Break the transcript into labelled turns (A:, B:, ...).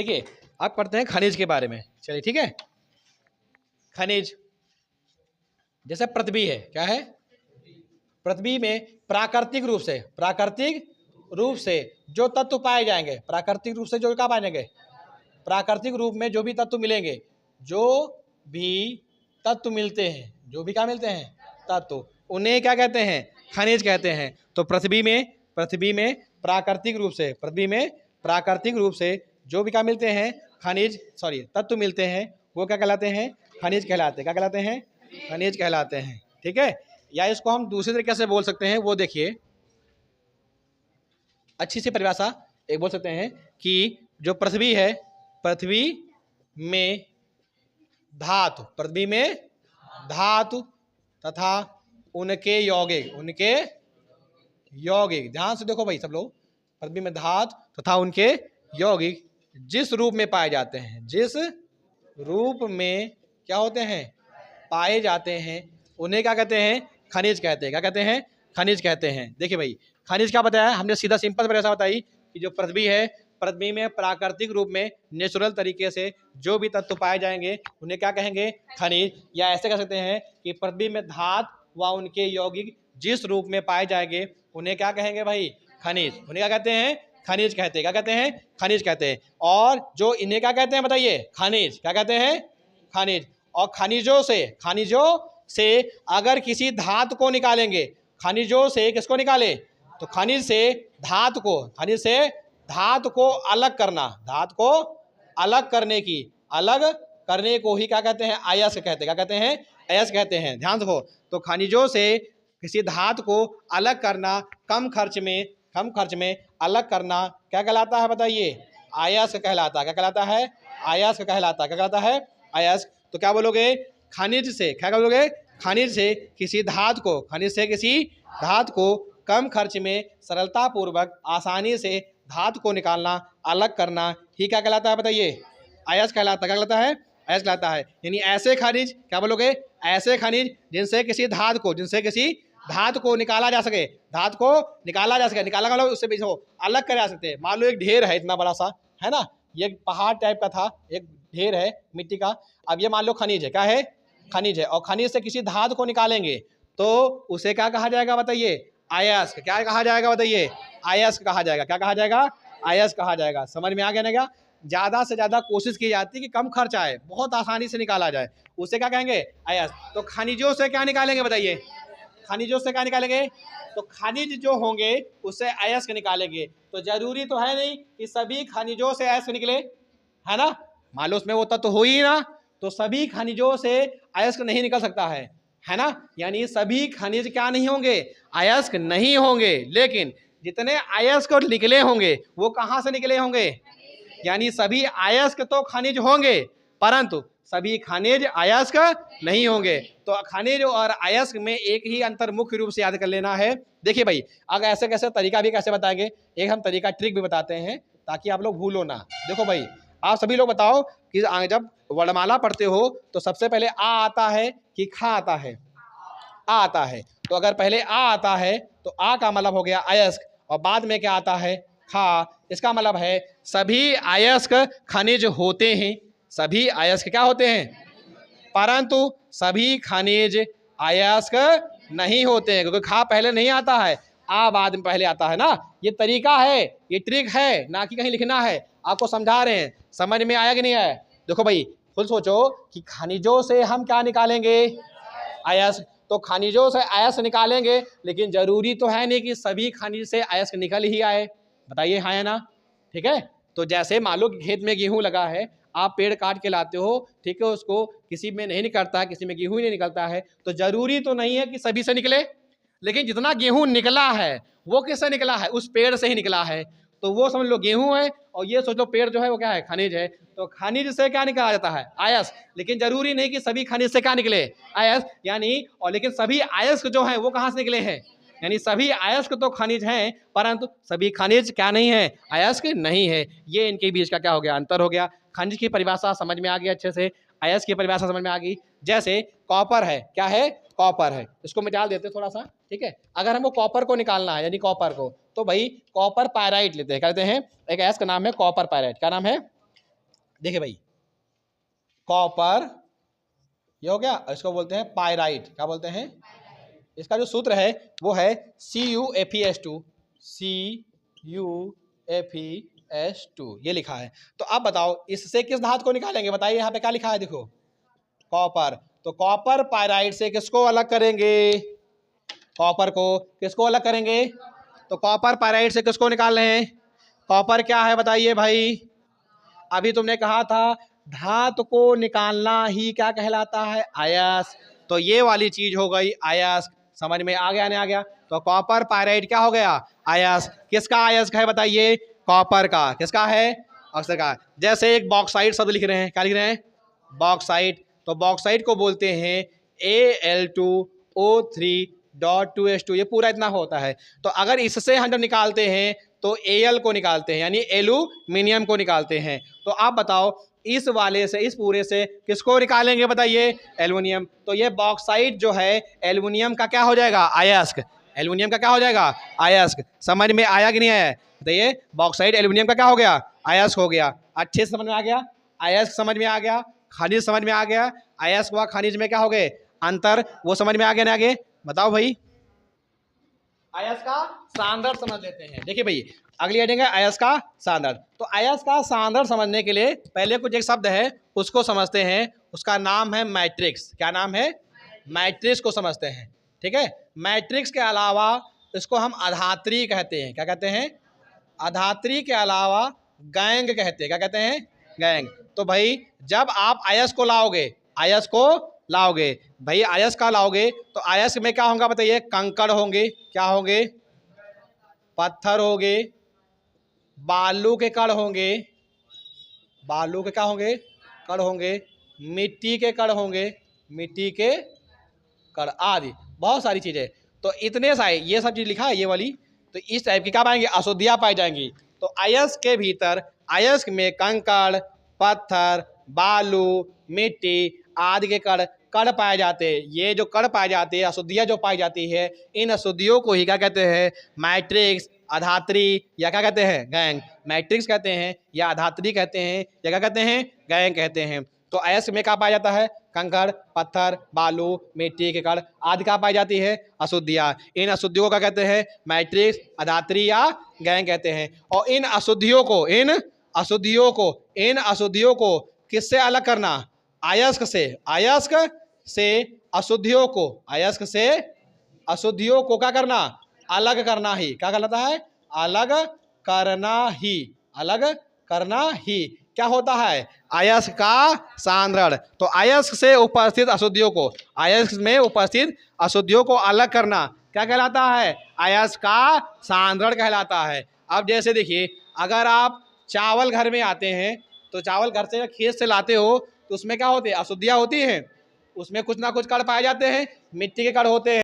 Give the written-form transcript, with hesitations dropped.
A: देखिए आप पढ़ते हैं खनिज के बारे में, चलिए ठीक है। खनिज जैसे पृथ्वी है, क्या है? पृथ्वी में प्राकृतिक रूप से जो तत्व पाए जाएंगे, प्राकृतिक रूप से जो क्या पाए जाएंगे, प्राकृतिक रूप में जो भी तत्व मिलेंगे, जो भी तत्व मिलते हैं, जो भी क्या मिलते हैं तत्व, उन्हें क्या कहते हैं? खनिज कहते हैं। तो पृथ्वी में प्राकृतिक रूप से जो भी क्या मिलते हैं तत्व मिलते हैं, वो क्या कहलाते हैं? खनिज कहलाते हैं। क्या कहलाते हैं? खनिज कहलाते हैं। ठीक है। या इसको हम दूसरे तरीके से बोल सकते हैं, वो देखिए अच्छी सी परिभाषा एक बोल सकते हैं कि जो पृथ्वी है, पृथ्वी में धातु तथा उनके यौगिक, ध्यान से देखो भाई सब लोग, पृथ्वी में धातु तथा उनके यौगिक जिस रूप में पाए जाते हैं, जिस रूप में क्या होते हैं? पाए जाते हैं, उन्हें क्या कहते हैं? खनिज कहते हैं। क्या कहते हैं? खनिज कहते हैं। देखिए भाई खनिज क्या बताया हमने, सीधा सिंपल परिभाषा बताई कि जो पृथ्वी है, पृथ्वी में प्राकृतिक रूप में नेचुरल तरीके से जो भी तत्व पाए जाएंगे उन्हें क्या कहेंगे? खनिज। या ऐसे कह सकते हैं कि पृथ्वी में धातु व उनके यौगिक जिस रूप में पाए जाएंगे उन्हें क्या कहेंगे भाई? खनिज। उन्हें क्या कहते हैं? खनिज कहते हैं। क्या कहते हैं? खनिज कहते हैं। और जो इन्हें क्या कहते हैं बताइए? खनिज। क्या कहते हैं? खनिज। और खनिजों से अगर किसी धातु को निकालेंगे, खनिजों से किसको निकाले? तो खनिज से धातु को अलग करना, धातु को अलग करने को ही क्या कहते हैं? अयस्क कहते हैं। क्या कहते हैं? अयस्क कहते हैं। ध्यान रखो, तो खनिजों से किसी धातु को अलग करना, कम खर्च में अलग करना क्या कहलाता है बताइए? अयस्क कहलाता है। क्या कहलाता है? अयस्क कहलाता है। क्या कहलाता है? अयस्क। तो क्या बोलोगे? खनिज से क्या बोलोगे? खनिज से किसी धातु को कम खर्च में सरलतापूर्वक आसानी से धातु को निकालना, अलग करना ही क्या कहलाता है बताइए? अयस्क कहलाता है। क्या कहलाता है? अयस्क कहलाता है। यानी ऐसे खनिज, क्या बोलोगे? ऐसे खनिज जिनसे किसी धातु को निकाला जा सके, निकाला का मतलब उससे भी अलग करा सकते हैं। मान लो एक ढेर है इतना बड़ा सा, है ना, ये पहाड़ टाइप का था, एक ढेर है मिट्टी का। अब ये मान लो खनिज है। क्या है? खनिज है। और खनिज से किसी धातु को निकालेंगे तो उसे क्या कहा जाएगा बताइए? अयस्क। क्या कहा जाएगा बताइए? अयस्क कहा जाएगा। क्या कहा जाएगा? अयस्क कहा जाएगा। समझ में आ गया ना? क्या ज्यादा से ज्यादा कोशिश की जाती है कि कम खर्च आए, बहुत आसानी से निकाला जाए, उसे क्या कहेंगे? अयस्क। तो खनिजों से क्या निकालेंगे बताइए? खनिजों से क्या निकालेंगे? तो खनिज जो होंगे उससे अयस्क निकालेंगे। तो जरूरी तो है नहीं कि सभी खनिजों से अयस्क निकले, है ना। मान लो उसमें वो तत्व हो ही ना, तो सभी खनिजों से अयस्क नहीं निकल सकता है ना। यानी सभी खनिज क्या नहीं होंगे? अयस्क नहीं होंगे। लेकिन जितने अयस्क निकले होंगे वो कहाँ से निकले होंगे? यानी सभी अयस्क तो खनिज होंगे, परंतु सभी खनिज अयस्क नहीं होंगे। तो खनिज और अयस्क में एक ही अंतर मुख्य रूप से याद कर लेना है। देखिए भाई, अगर ऐसे कैसे तरीका भी कैसे बताएंगे, एक हम तरीका ट्रिक भी बताते हैं ताकि आप लोग भूलो ना। देखो भाई, आप सभी लोग बताओ कि जब वर्णमाला पढ़ते हो तो सबसे पहले आ आता है कि खा आता है? आ आता है। तो अगर पहले आ आता है तो आ का मतलब हो गया अयस्क, और बाद में क्या आता है? खा। इसका मतलब है सभी अयस्क खनिज होते हैं, सभी अयस्क क्या होते हैं, परंतु सभी खनिज अयस्क नहीं होते हैं, क्योंकि खा पहले नहीं आता है, आ बाद में पहले आता है ना। ये तरीका है, ये ट्रिक है, ना कि कहीं लिखना है। आपको समझा रहे हैं, समझ में आया कि नहीं आया? देखो भाई, खुद सोचो कि खनिजों से हम क्या निकालेंगे? अयस्क। तो खनिजों से अयस्क निकालेंगे, लेकिन जरूरी तो है नहीं कि सभी खनिज से अयस्क निकल ही आए। बताइए हाँ या ना? ठीक है। तो जैसे मान लो खेत में गेहूं लगा है, आप पेड़ काट के लाते हो, ठीक है, उसको किसी में नहीं निकलता है, किसी में गेहूं ही नहीं निकलता है, तो जरूरी तो नहीं है कि सभी से निकले, लेकिन जितना गेहूं निकला है वो किससे निकला है? उस पेड़ से ही निकला है। तो वो समझ लो गेहूं है, और ये सोच लो पेड़ जो है वो क्या है? खनिज है। तो खनिज से क्या निकाला जाता है? अयस्क। लेकिन जरूरी नहीं कि सभी खनिज से क्या निकले? अयस्क। यानी और लेकिन सभी अयस्क जो है वो कहाँ से निकले हैं? यानी सभी अयस्क तो खनिज हैं, परंतु सभी खनिज क्या नहीं है? अयस्क नहीं है। ये इनके बीच का क्या हो गया? अंतर हो गया। खनिज की परिभाषा समझ में आ गई अच्छे से, अयस्क की परिभाषा समझ में आ गई। जैसे कॉपर है, क्या है? कॉपर है। इसको मिटा देते थोड़ा सा, ठीक है। अगर हमको कॉपर को निकालना है, यानी कॉपर को, तो भाई कॉपर पायराइट लेते हैं। क्या लेते हैं? एक अयस्क का नाम है कॉपर पायराइट। क्या नाम है? देखिए भाई, कॉपर ये हो गया, इसको बोलते हैं पायराइट। क्या बोलते हैं? इसका जो सूत्र है वो है CuFeS2, CuFeS2 ये लिखा है। तो अब बताओ इससे किस धातु को निकालेंगे? बताइए, यहाँ पे क्या लिखा है देखो, कॉपर। तो कॉपर पायराइट से किसको अलग करेंगे? कॉपर को किसको अलग करेंगे? तो कॉपर पायराइट से किसको निकाल रहे हैं? कॉपर क्या है बताइए भाई? अभी तुमने कहा था धातु को निकालना ही क्या कहलाता है? अयस्क। तो ये वाली चीज हो गई अयस्क। समझ में आ गया नहीं आ गया? तो कॉपर पायराइट क्या हो गया? अयस्क। किसका अयस्क है बताइए? कॉपर का। किसका है? अक्सर का। जैसे एक बॉक्साइट शब्द लिख रहे हैं, क्या लिख रहे हैं? बॉक्साइट। तो बॉक्साइट को बोलते हैं Al2O3.2H2। ये पूरा इतना होता है। तो अगर इससे हम जब निकालते हैं तो Al को निकालते हैं, यानी एल्यूमिनियम को निकालते हैं। तो आप बताओ इस वाले से, इस पूरे से किसको निकालेंगे बताइए? एल्यूमिनियम। तो ये बॉक्साइट जो है एल्यूमिनियम का क्या हो जाएगा? अयस्क। एल्यूमिनियम का क्या हो जाएगा? अयस्क। समझ में आया कि नहीं आया? बताइए, बॉक्साइट एल्यूमिनियम का क्या हो गया? अयस्क हो गया। अच्छे से समझ में आ गया? अयस्क समझ में आ गया, खनिज समझ में आ गया। अयस्क व खनिज में क्या हो गए? अंतर। वो समझ में आ गया ना? आगे बताओ भाई। अयस्क का सांद्र समझ लेते हैं। देखिए भाई, अगली हेडिंग है अयस्क का सांद्र। तो अयस्क का सांद्र समझने के लिए पहले कुछ एक शब्द है उसको समझते हैं। उसका नाम है मैट्रिक्स। क्या नाम है? मैट्रिक्स को समझते हैं। ठीक है। मैट्रिक्स के अलावा इसको हम अधात्री कहते हैं। क्या कहते हैं? अधात्री के अलावा गैंग कहते हैं। क्या कहते हैं? गैंग। तो भाई जब आप अयस्क को लाओगे, अयस्क को लाओगे भाई, अयस्क का लाओगे तो अयस्क में क्या होगा बताइए? कंकड़ होंगे। क्या होंगे? पत्थर होंगे, बालू के कण होंगे, बालू के क्या होंगे? कण होंगे, मिट्टी के कण होंगे, मिट्टी के कण आदि बहुत सारी चीजें। तो इतने सारे ये सब चीज लिखा है ये वाली। तो इस टाइप की क्या पाएंगे? अशुद्धियां पाई जाएंगी। तो अयस्क के भीतर, अयस्क में कंकड़, पत्थर, बालू, मिट्टी आदि के कण कण पाए जाते हैं। ये जो कण पाए जाते हैं, अशुद्धियां जो पाई जाती है, इन अशुद्धियों को ही क्या कहते हैं? मैट्रिक्स, अधात्री या क्या कहते हैं? गैंग। मैट्रिक्स कहते हैं या अधात्री कहते हैं या क्या कहते हैं? गैंग कहते हैं। तो अयस्क में क्या पाया जाता है? कंकड़, पत्थर, बालू, मिट्टी के कण आदि का पाई जाती है अशुद्धियां। इन अशुद्धियों को क्या कहते हैं? मैट्रिक्स, अधात्री या गैंग कहते हैं। और इन अशुद्धियों को, इन अशुद्धियों को किससे अलग करना? अयस्क से। अयस्क से अशुद्धियों को, अयस्क से अशुद्धियों को क्या करना? अलग करना ही। क्या कहलाता है? अलग करना ही। अलग करना ही क्या होता है? अयस्क का सांद्रण। तो अयस्क से उपस्थित अशुद्धियों को, अयस्क में उपस्थित अशुद्धियों को अलग करना क्या कहलाता है? अयस्क का सांद्रण कहलाता है। अब जैसे देखिए, अगर आप चावल घर में आते हैं तो चावल घर से खेत से लाते हो तो उसमें क्या होते हैं? अशुद्धियां होती हैं। उसमें कुछ ना कुछ कण पाए जाते हैं, मिट्टी के कण होते हैं।